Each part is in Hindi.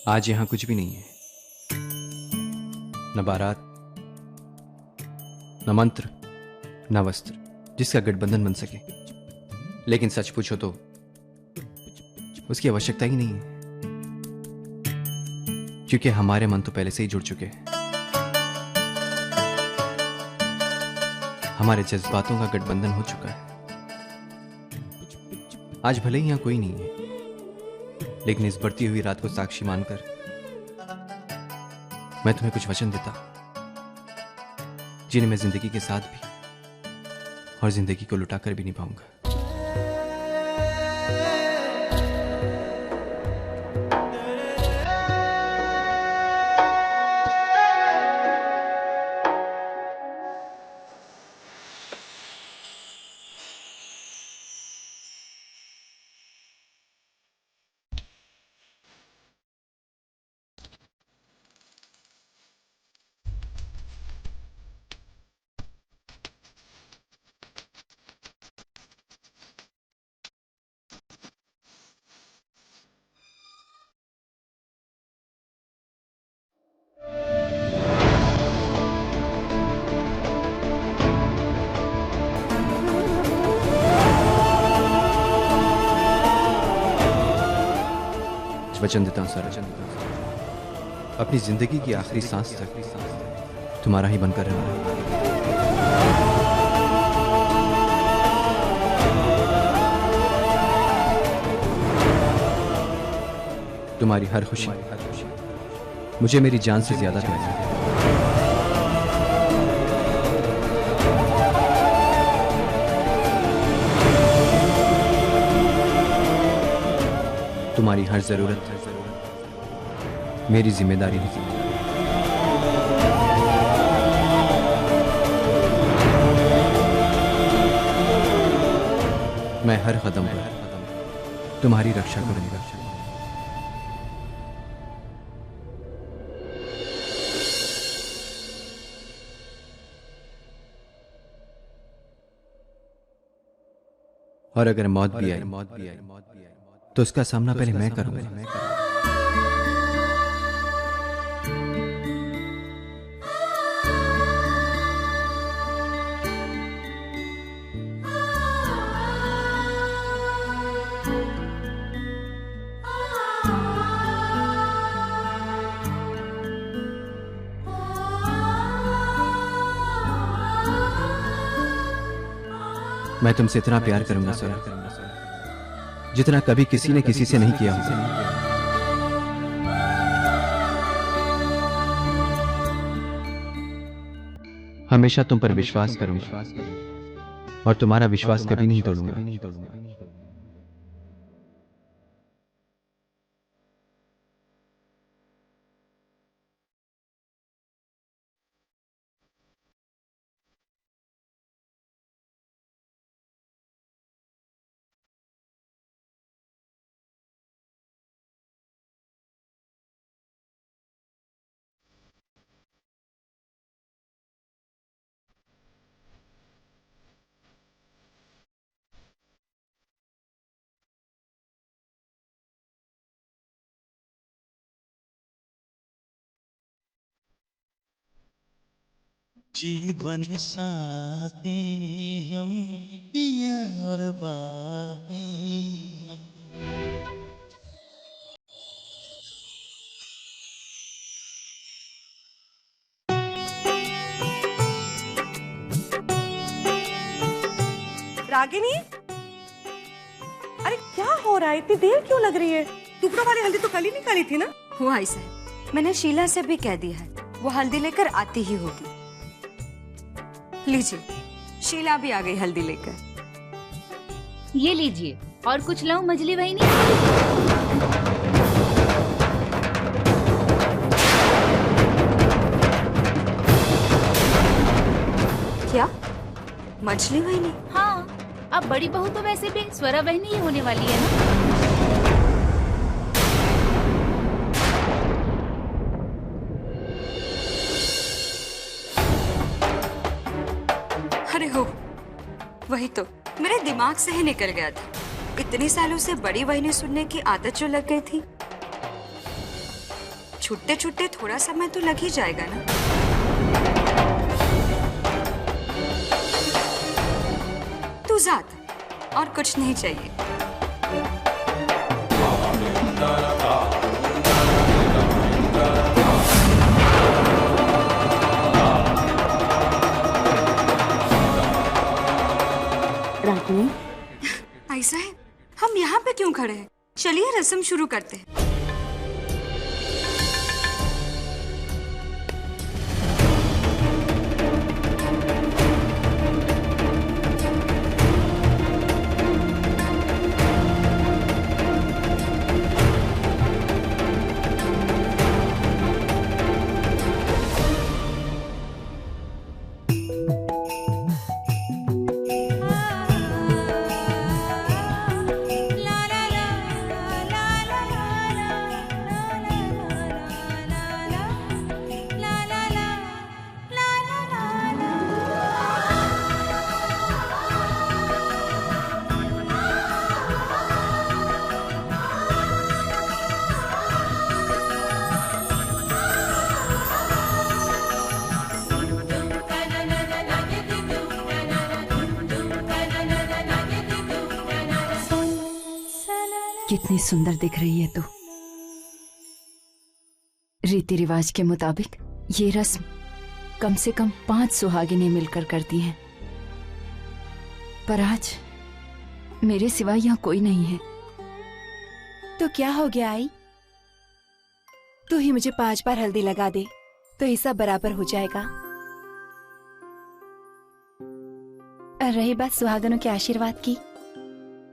आज यहां कुछ भी नहीं है, न बारात, न मंत्र, न वस्त्र जिसका गठबंधन बन सके। लेकिन सच पूछो तो उसकी आवश्यकता ही नहीं है, क्योंकि हमारे मन तो पहले से ही जुड़ चुके हैं। हमारे जज्बातों का गठबंधन हो चुका है। आज भले ही यहां कोई नहीं है, लेकिन इस बढ़ती हुई रात को साक्षी मानकर मैं तुम्हें कुछ वचन देता जिन्हें मैं जिंदगी के साथ भी और जिंदगी को लुटाकर भी निभाऊंगा। वचन देता हूं सर, अपनी जिंदगी की आखिरी सांस तक तुम्हारा ही बनकर रहूंगा। तुम्हारी हर खुशी मुझे मेरी जान से ज्यादा प्यारी है। तुम्हारी हर जरूरत मेरी जिम्मेदारी है। मैं हर कदम पर तुम्हारी रक्षा करूंगा। और अगर मौत भी आई तो उसका सामना पहले मैं करूंगा। मैं तुमसे इतना प्यार करूंगा सोना, जितना कभी किसी ने किसी से नहीं किया होगा। हमेशा तुम पर विश्वास करूंगा और तुम्हारा विश्वास कभी नहीं तोड़ूंगा। जीवन साथी हम पिया और बाकी। रागिनी, अरे क्या हो रहा है? इतनी देर क्यों लग रही है? टुकड़ों वाली हल्दी तो कल ही निकाली थी ना? हुआ ही साहब, मैंने शीला से भी कह दिया है, वो हल्दी लेकर आती ही होगी। लीजिए, शीला भी आ गई हल्दी लेकर। ये लीजिए, और कुछ लाऊं मजली बहनी? क्या मछली बहनी? हाँ, अब बड़ी बहू तो वैसे भी स्वरा बहनी ही होने वाली है ना। अरे हो, वही तो मेरे दिमाग से ही निकल गया था। इतने सालों से बड़ी बहनी सुनने की आदत जो लग गई थी। छुट्टे छुट्टे थोड़ा समय तो लग ही जाएगा ना। तू ज़्यादा और कुछ नहीं चाहिए। रागिनी, ऐसा है, हम यहाँ पे क्यों खड़े हैं? चलिए रस्म शुरू करते हैं। कितनी सुंदर दिख रही है तू। रीति रिवाज के मुताबिक ये रस्म कम से कम 5 सुहागिनें मिलकर करती हैं, पर आज मेरे सिवा यहाँ कोई नहीं है। तो क्या हो गया आई? तू ही मुझे 5 बार हल्दी लगा दे तो हिस्सा बराबर हो जाएगा। और रही बात सुहागनों के आशीर्वाद की,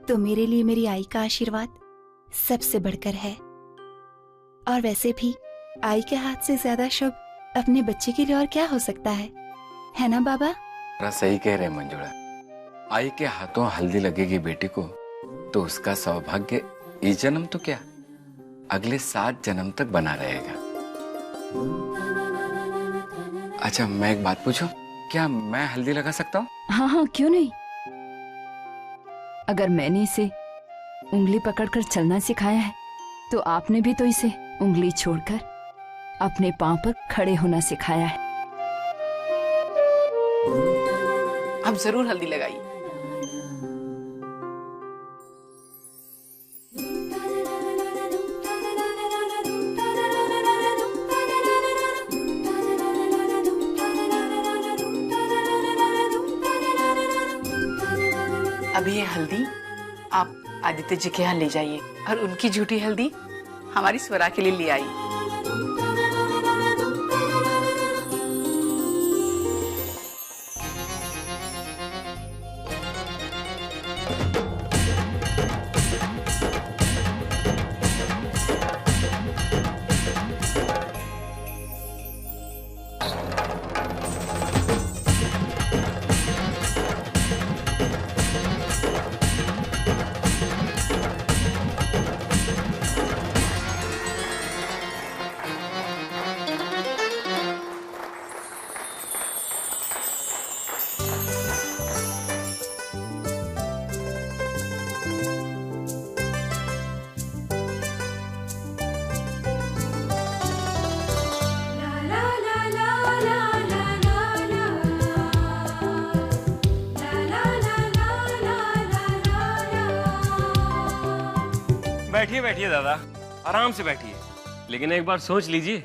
तो मेरे लिए मेरी आई का आशीर्वाद सबसे बढ़कर है। और वैसे भी आई के हाथ से ज्यादा शुभ अपने बच्चे के लिए और क्या हो सकता है ना बाबा? सही कह रहे मंजुळा। आई के हाथों हल्दी लगेगी बेटी को तो उसका सौभाग्य इस जन्म तो क्या, अगले 7 जन्म तक बना रहेगा। अच्छा, मैं एक बात पूछूं, क्या मैं हल्दी लगा सकता हूँ? हाँ हाँ, क्यों नहीं। अगर मैंने इसे उंगली पकड़कर चलना सिखाया है तो आपने भी तो इसे उंगली छोड़कर अपने पांव पर खड़े होना सिखाया है। अब जरूर हल्दी लगाइए। अभी ये हल्दी आप आदित्य जी के यहाँ ले जाइए और उनकी झूठी हल्दी हमारी स्वरा के लिए ले आई। बैठिए बैठिए दादा, आराम से बैठिए, लेकिन एक बार सोच लीजिए।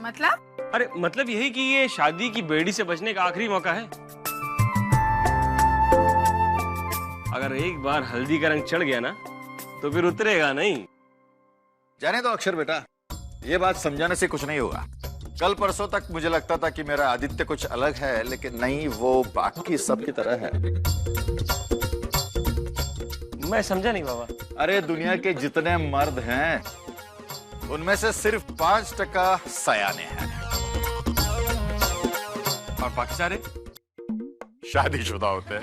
मतलब? अरे मतलब यही कि ये शादी की बेड़ी से बचने का आखिरी मौका है। अगर एक बार हल्दी का रंग चढ़ गया ना तो फिर उतरेगा नहीं। जाने दो अक्षर बेटा, ये बात समझाने से कुछ नहीं होगा। कल परसों तक मुझे लगता था कि मेरा आदित्य कुछ अलग है, लेकिन नहीं, वो बाकी सब की तरह है। मैं समझा नहीं बाबा। अरे दुनिया के जितने मर्द हैं उनमें से सिर्फ 5% सयाने हैं और बाकी सारे शादीशुदा होते हैं।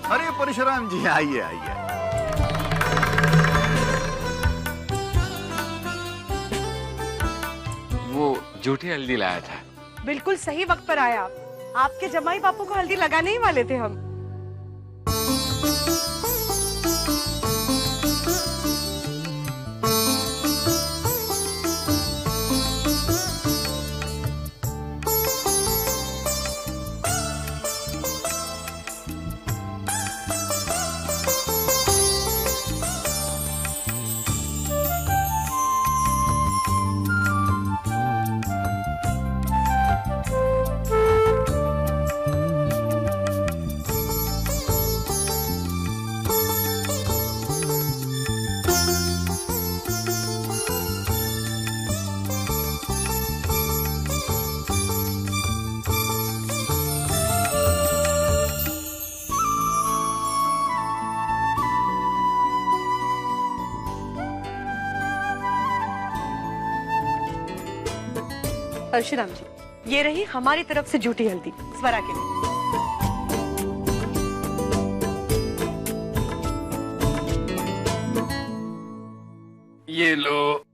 अरे परशुराम जी, आइए आइए। वो झूठी हल्दी लाया था। बिल्कुल सही वक्त पर आया आप। आपके जमाई बापू को हल्दी लगाने ही वाले थे हम। परशुराम जी, ये रही हमारी तरफ से झूठी हल्दी स्वरा के लिए। ये लो।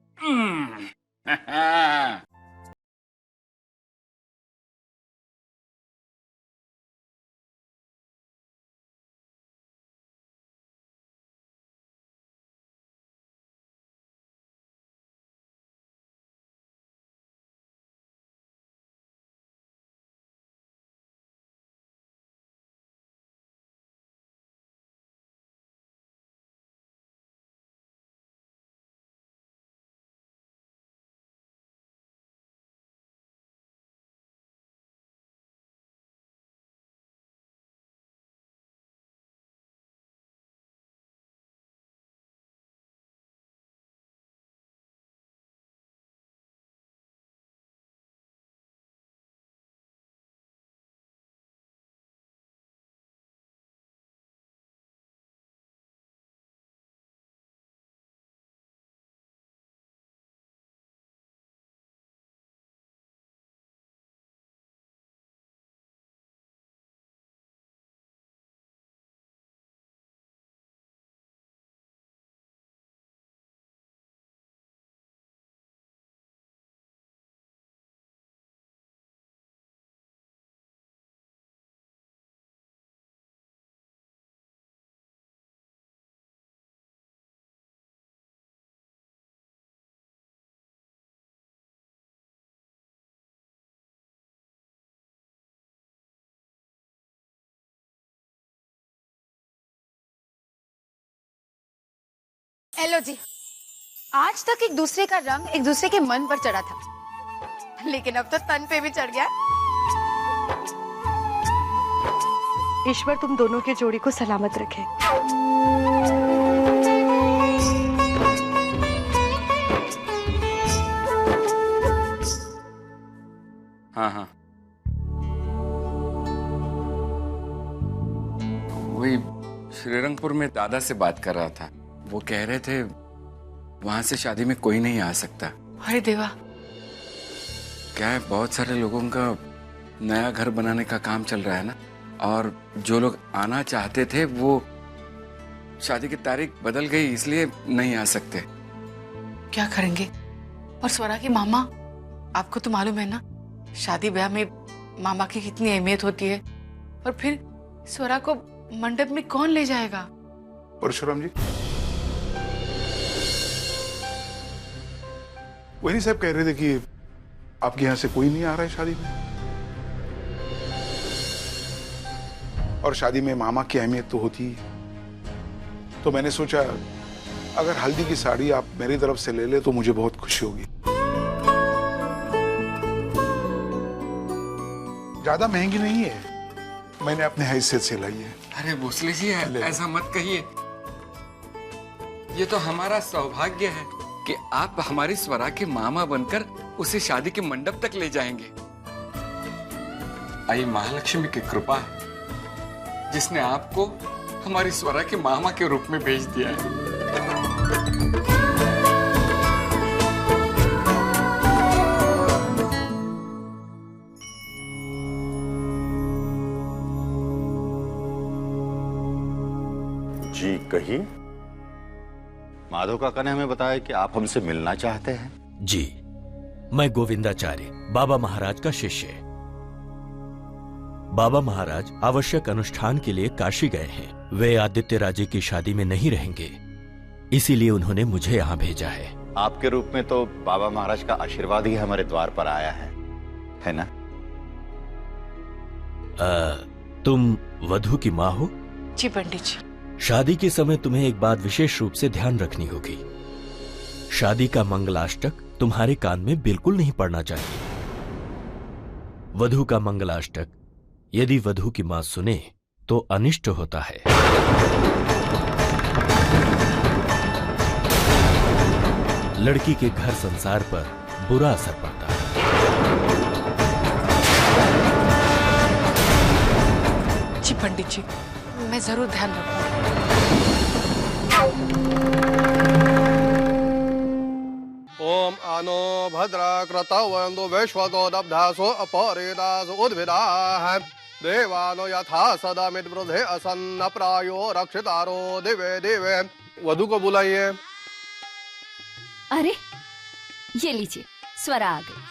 हेलो जी, आज तक एक दूसरे का रंग एक दूसरे के मन पर चढ़ा था, लेकिन अब तो तन पे भी चढ़ गया। ईश्वर तुम दोनों के जोड़ी को सलामत रखे। हाँ हाँ, वही श्रीरंगपुर में दादा से बात कर रहा था। वो कह रहे थे वहां से शादी में कोई नहीं आ सकता। अरे देवा, क्या है, बहुत सारे लोगों का नया घर बनाने का काम चल रहा है ना, और जो लोग आना चाहते थे वो शादी की तारीख बदल गई, इसलिए नहीं आ सकते। क्या करेंगे? और स्वरा की मामा, आपको तो मालूम है ना शादी ब्याह में मामा की कितनी अहमियत होती है। और फिर स्वरा को मंडप में कौन ले जाएगा? परशुराम जी, वही साहब कह रहे थे कि आपके यहां से कोई नहीं आ रहा है शादी में, और शादी में मामा की अहमियत तो होती है। तो मैंने सोचा अगर हल्दी की साड़ी आप मेरी तरफ से ले ले तो मुझे बहुत खुशी होगी। ज्यादा महंगी नहीं है, मैंने अपने हैसियत से लाई है। अरे भोसले जी, ऐसा मत कहिए। ये तो हमारा सौभाग्य है कि आप हमारी स्वरा के मामा बनकर उसे शादी के मंडप तक ले जाएंगे। आई महालक्ष्मी की कृपा है जिसने आपको हमारी स्वरा के मामा के रूप में भेज दिया है। जी कहिए। माधव काका ने हमें बताया कि आप हमसे मिलना चाहते हैं। जी, मैं गोविंदाचार्य, बाबा महाराज का शिष्य। बाबा महाराज आवश्यक अनुष्ठान के लिए काशी गए हैं। वे आदित्य राजे की शादी में नहीं रहेंगे, इसीलिए उन्होंने मुझे यहाँ भेजा है। आपके रूप में तो बाबा महाराज का आशीर्वाद ही हमारे द्वार पर आया है ना? तुम वधू की माँ हो? जी पंडित जी। शादी के समय तुम्हें एक बात विशेष रूप से ध्यान रखनी होगी। शादी का मंगलाष्टक तुम्हारे कान में बिल्कुल नहीं पड़ना चाहिए। वधू का मंगलाष्टक यदि वधू की मां सुने तो अनिष्ट होता है। लड़की के घर संसार पर बुरा असर पड़ता है। जी पंडित जी, मैं जरूर ध्यान रखूंगा। ओम आनो भद्रा क्रतवन्दो विश्वतो दब्धासो अपरेदासो उद्भिदाः देवानो यथा सदा मिद्वृधे असन्न प्रायो रक्षितारो दिवे दिवे। वधु को बुलाइए। अरे ये लीजिए, स्वरा आ गई।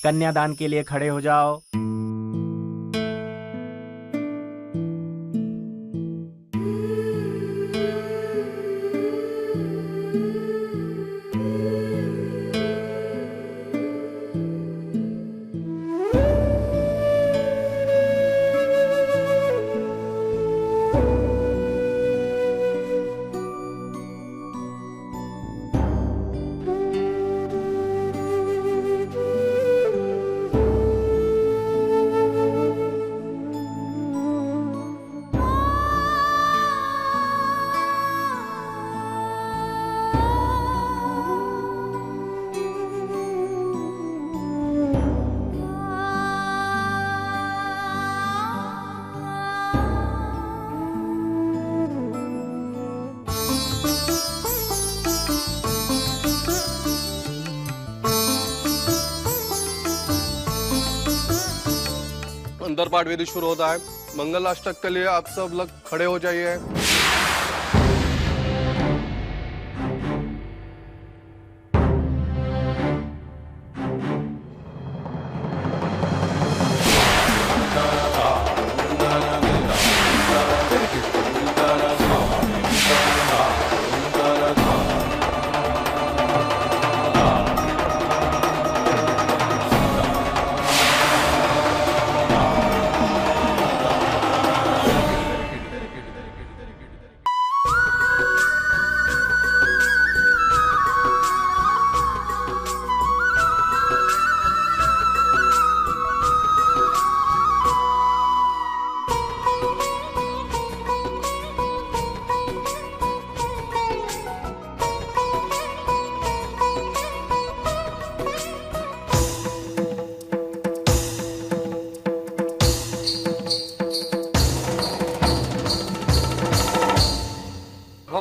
कन्यादान के लिए खड़े हो जाओ। अंदर पाठ विधि शुरू होता है। मंगलाष्टक के लिए आप सब लोग खड़े हो जाइए।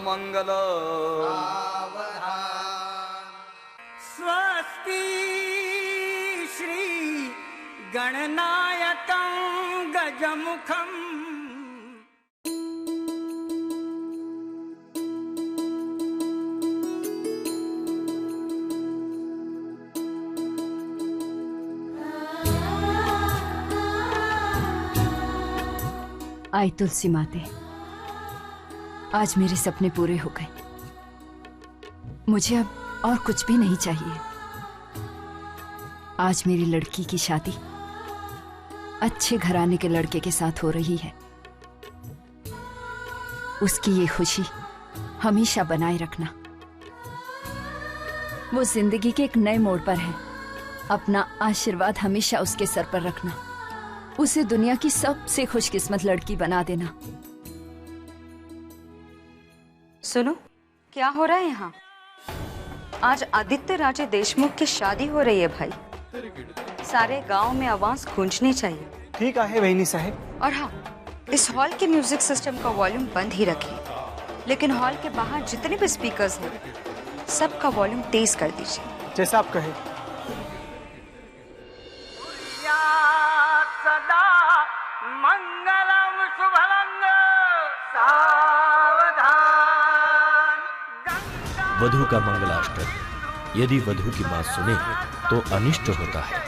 मंगल स्वस्ति श्री गणनायकं गजमुखम्। आई तुलसी माते, आज मेरे सपने पूरे हो गए। मुझे अब और कुछ भी नहीं चाहिए। आज मेरी लड़की की शादी अच्छे घराने के लड़के के साथ हो रही है। उसकी ये खुशी हमेशा बनाए रखना। वो जिंदगी के एक नए मोड़ पर है। अपना आशीर्वाद हमेशा उसके सर पर रखना। उसे दुनिया की सबसे खुशकिस्मत लड़की बना देना। सुनो, क्या हो रहा है यहाँ? आज आदित्य राजे देशमुख की शादी हो रही है भाई। सारे गांव में आवाज गूंजनी चाहिए। ठीक है बहनी साहब। और हाँ, इस हॉल के म्यूजिक सिस्टम का वॉल्यूम बंद ही रखिए, लेकिन हॉल के बाहर जितने भी स्पीकर्स हैं सबका वॉल्यूम तेज कर दीजिए। जैसा आप कहें। सदा मंगलम शुभंग सावधान। वधु का मंगलाष्टक यदि वधु की मां सुने तो अनिष्ट होता है।